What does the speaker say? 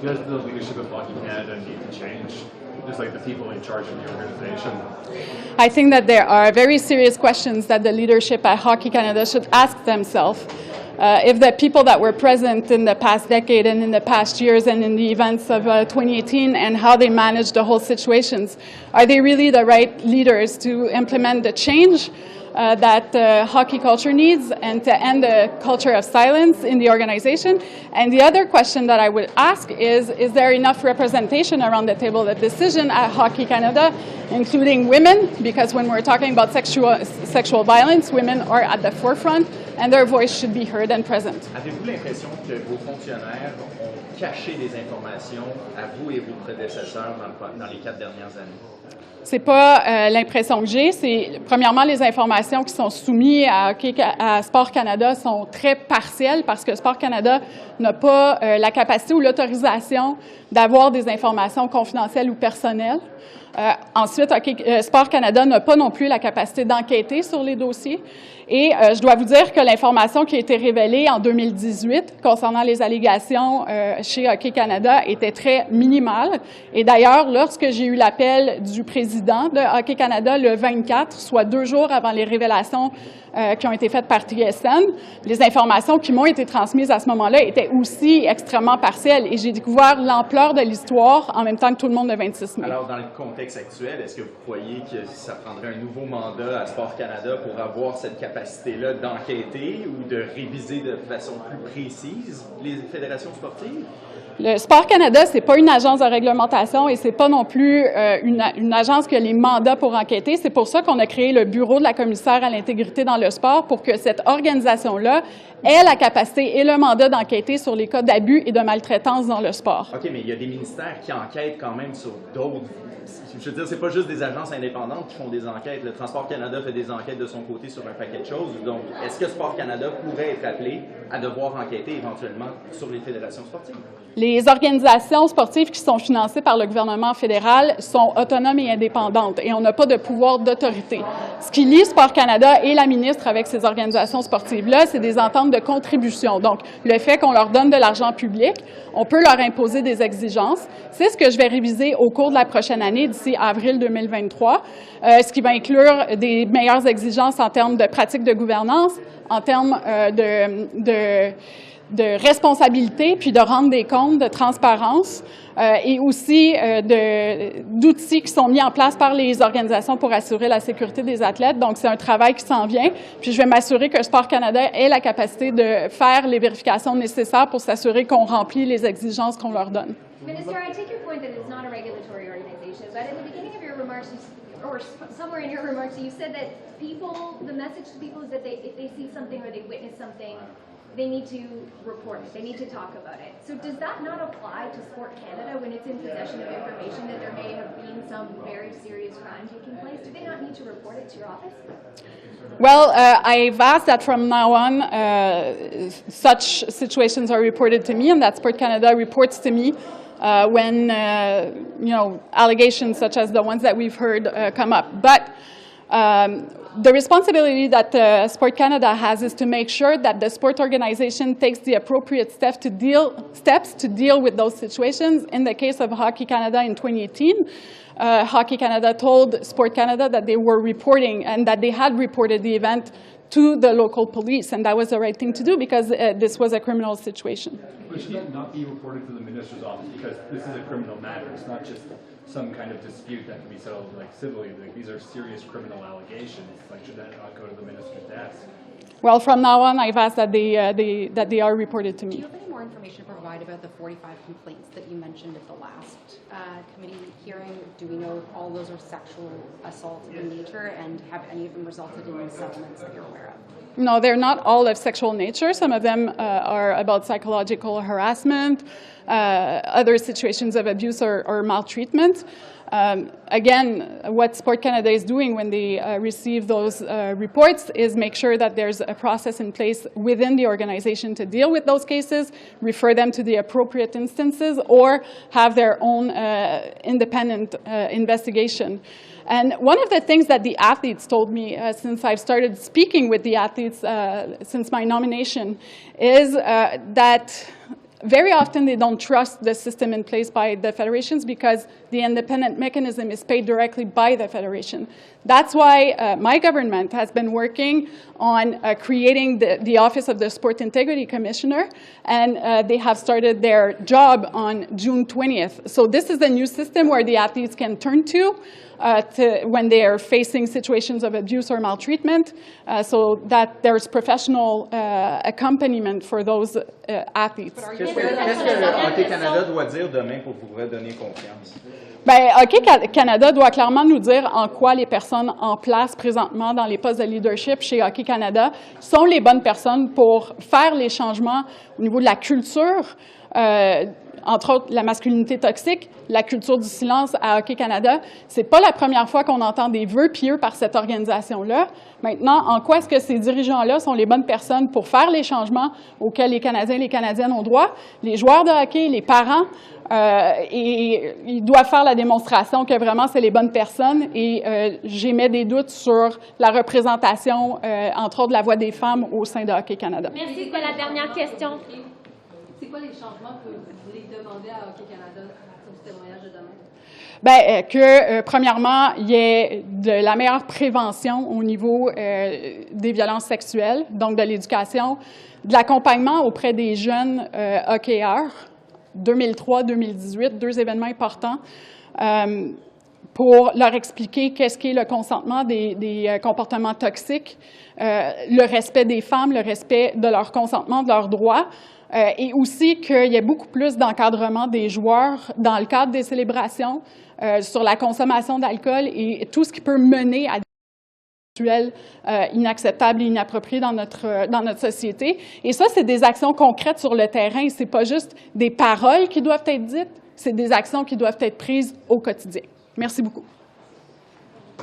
Does the leadership of Hockey Canada need to change? Just like the people in charge of the organization? I think that there are very serious questions that the leadership at Hockey Canada should ask themselves. If the people that were present in the past decade and in the past years and in the events of 2018 and how they managed the whole situations, are they really the right leaders to implement the change that hockey culture needs and to end the culture of silence in the organization? And the other question that I would ask is there enough representation around the table of decision at Hockey Canada, including women? Because when we're talking about sexual violence, women are at the forefront and their voice should be heard and present. Avez-vous l'impression que vos fonctionnaires ont caché des informations à vous et vos prédécesseurs dans les 4 dernières années? C'est pas l'impression que j'ai. C'est premièrement les informations qui sont soumises à Sport Canada sont très partielles parce que Sport Canada n'a pas la capacité ou l'autorisation d'avoir des informations confidentielles ou personnelles. Ensuite, Sport Canada n'a pas non plus la capacité d'enquêter sur les dossiers. Et je dois vous dire que l'information qui a été révélée en 2018 concernant les allégations chez Hockey Canada était très minimale. Et d'ailleurs, lorsque j'ai eu l'appel du président de Hockey Canada le 24, soit 2 jours avant les révélations qui ont été faites par TSN, les informations qui m'ont été transmises à ce moment-là étaient aussi extrêmement partielles. Et j'ai découvert l'ampleur de l'histoire en même temps que tout le monde le 26 mai. Alors, dans le contexte actuel, est-ce que vous croyez que ça prendrait un nouveau mandat à Sport Canada pour avoir cette capacité-là d'enquêter ou de réviser de façon plus précise les fédérations sportives? Le Sport Canada, c'est pas une agence de réglementation et c'est pas non plus une agence qui a les mandats pour enquêter. C'est pour ça qu'on a créé le bureau de la commissaire à l'intégrité dans le sport pour que cette organisation-là ait la capacité et le mandat d'enquêter sur les cas d'abus et de maltraitance dans le sport. OK, mais il y a des ministères qui enquêtent quand même sur d'autres. Je veux dire, c'est pas juste des agences indépendantes qui font des enquêtes. Le Transport Canada fait des enquêtes de son côté sur un paquet de choses. Donc, est-ce que Sport Canada pourrait être appelé à devoir enquêter éventuellement sur les fédérations sportives? Les organisations sportives qui sont financées par le gouvernement fédéral sont autonomes et indépendantes et on n'a pas de pouvoir d'autorité. Ce qui lie Sport Canada et la ministre avec ces organisations sportives-là, c'est des ententes de contribution. Donc, le fait qu'on leur donne de l'argent public, on peut leur imposer des exigences. C'est ce que je vais réviser au cours de la prochaine année, d'ici avril 2023, ce qui va inclure des meilleures exigences en termes de pratiques de gouvernance, en termes de responsabilité, puis de rendre des comptes, de transparence, et aussi d'outils qui sont mis en place par les organisations pour assurer la sécurité des athlètes. Donc, c'est un travail qui s'en vient. Puis, je vais m'assurer que Sport Canada ait la capacité de faire les vérifications nécessaires pour s'assurer qu'on remplit les exigences qu'on leur donne. Minister, I take your point that it's not a regulatory organization, but at the beginning of your remarks, or somewhere in your remarks, you said that the message to people is that if they see something or they witness something, they need to report it, they need to talk about it. So does that not apply to Sport Canada when it's in possession of information that there may have been some very serious crime taking place? Do they not need to report it to your office? Well, I've asked that from now on, such situations are reported to me and that Sport Canada reports to me when, allegations such as the ones that we've heard come up. But the responsibility that Sport Canada has is to make sure that the sport organization takes the appropriate steps to deal with those situations. In the case of Hockey Canada in 2018, Hockey Canada told Sport Canada that they were reporting and that they had reported the event to the local police, and that was the right thing to do because this was a criminal situation. But should that not be reported to the minister's office because this is a criminal matter? It's not just some kind of dispute that can be settled civilly. These are serious criminal allegations. Should that not go to the minister's desk? Well, from now on, I've asked that they are reported to me. Do you have any more information to provide about the 45 complaints that you mentioned at the last committee hearing? Do we know if all those are sexual assaults in nature, and have any of them resulted in settlements that you're aware of? No, they're not all of sexual nature. Some of them are about psychological harassment, other situations of abuse or maltreatment. Again, what Sport Canada is doing when they receive those reports is make sure that there's a process in place within the organization to deal with those cases, refer them to the appropriate instances, or have their own independent investigation. And one of the things that the athletes told me since I've started speaking with the athletes since my nomination is that very often they don't trust the system in place by the federations because the independent mechanism is paid directly by the federation. That's why my government has been working on creating the Office of the Sport Integrity Commissioner, and they have started their job on June 20th. So this is a new system where the athletes can turn to when they are facing situations of abuse or maltreatment, so that there's professional accompaniment for those athletes. Qu'est-ce que Hockey Canada doit dire demain pour vous redonner confiance? Bien, Hockey Canada doit clairement nous dire en quoi les personnes en place présentement dans les postes de leadership chez Hockey Canada sont les bonnes personnes pour faire les changements au niveau de la culture, entre autres la masculinité toxique, la culture du silence à Hockey Canada. C'est pas la première fois qu'on entend des vœux pieux par cette organisation-là. Maintenant, en quoi est-ce que ces dirigeants-là sont les bonnes personnes pour faire les changements auxquels les Canadiens et les Canadiennes ont droit? Les joueurs de hockey, les parents, et ils doivent faire la démonstration que vraiment c'est les bonnes personnes. Et j'émets des doutes sur la représentation, entre autres, de la voix des femmes au sein de Hockey Canada. Merci. C'est la dernière question. C'est quoi les changements que vous voulez demander à Hockey Canada à partir du témoignage de demain? Bien, premièrement, il y ait de la meilleure prévention au niveau des violences sexuelles, donc de l'éducation, de l'accompagnement auprès des jeunes hockeyeurs, 2003-2018, 2 événements importants, pour leur expliquer qu'est-ce qu'est le consentement des comportements toxiques, le respect des femmes, le respect de leur consentement, de leurs droits, et aussi qu'il y ait beaucoup plus d'encadrement des joueurs dans le cadre des célébrations sur la consommation d'alcool et tout ce qui peut mener à des sexuels inacceptables et inappropriés dans notre société. Et ça, c'est des actions concrètes sur le terrain. Ce n'est pas juste des paroles qui doivent être dites, c'est des actions qui doivent être prises au quotidien. Merci beaucoup.